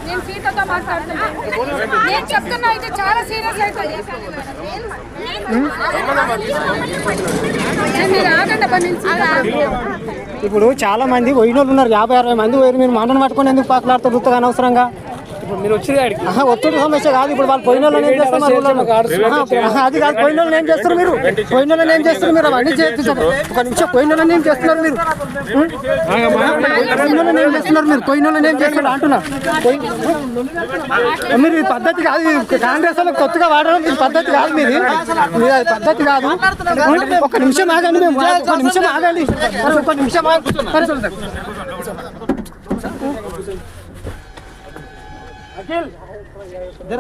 నేను సీతతో మాట్లాడుతున్నాను. నేను చెప్తున్నా ఇది చాలా సీరియస్ అవుతుంది. ఇప్పుడు చాలా మంది పోయిన వాళ్ళు ఉన్నారు, 50-60 మంది పోయి మీరు మంటను పట్టుకొని ఎందుకు పాకులాడుతూ రుత్తగా అనవసరంగా ఒత్తిడి సమస్య కాదు. ఇప్పుడు వాళ్ళు పోయిన వాళ్ళని ఏం చేస్తారు? అది కాదు, పోయిన వాళ్ళని ఏం చేస్తారు మీరు? పోయిన వాళ్ళని ఏం చేస్తారు మీరు? అవన్నీ చేస్తారు. ఒక నిమిషం, పోయిన వాళ్ళని ఏం చేస్తున్నారు మీరు? పోయిన వాళ్ళని ఏం చేస్తున్నారు మీరు? పోయిన వాళ్ళని ఏం చేస్తున్నారు అంటున్నా. మీరు ఈ పద్ధతి కాదు, కాంగ్రెస్ వాళ్ళకి కొత్తగా వాడడం ఈ పద్ధతి కాదు. మీది పద్ధతి కాదు. ఒక నిమిషం ఆగండి, ఒక నిమిషం ఆగండి, ఒక నిమిషం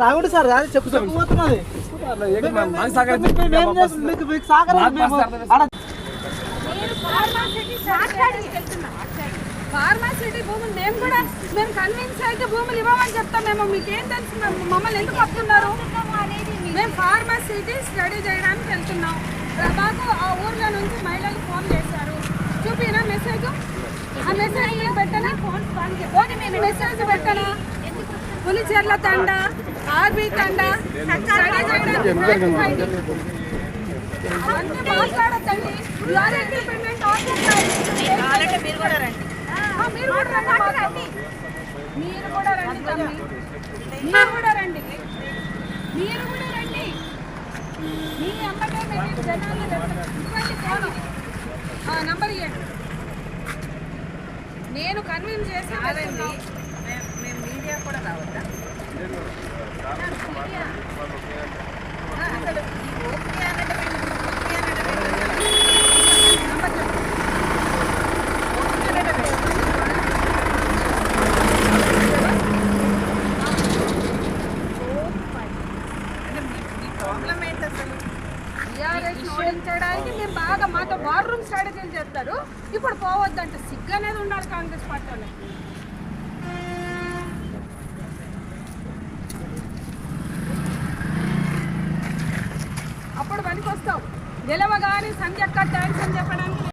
రాగుండి సార్. అది చెప్పుతున్నది ఫార్మాసిటీ భూములు మేము కన్విన్స్ అయితే భూములు ఇవ్వమని చెప్తాం. మేము మీకేం తెలుసు? మమ్మల్ని ఎందుకు వస్తున్నారు? మేము ఫార్మాసిటీ స్టడీ చేయడానికి వెళ్తున్నాం. మాకు ఆ ఊర్లో నుంచి మహిళలు ఫోన్ చేశారు. చూపినా మెసేజ్? ఆ మెసేజ్ నేను పెట్టనా? మెసేజ్ పెట్టనా? పులిచెర్ల తండ, ఆర్బీ తండ స్టడీ చేయడానికి మాట్లాడద్దండి. మీరు కూడా రండి. మీరు కూడా రండి. మీ అమ్మకే మేము జనాలు నంబర్ ఇవ్వండి. నేను కన్విన్స్ చేసి మేము మీడియా కూడా రావద్దా? అసలు ఓకే ఓడించడానికి మేము బాగా మాతో వార్ రూమ్ స్ట్రాటజీలు చేస్తారు. ఇప్పుడు పోవద్దంటే సిగ్గు అనేది ఉండాలి కాంగ్రెస్ పార్టీ వాళ్ళకి. అప్పుడు పనికి వస్తావు. గెలవగానే సంధ్యక్క థ్యాంక్స్ అని చెప్పడానికి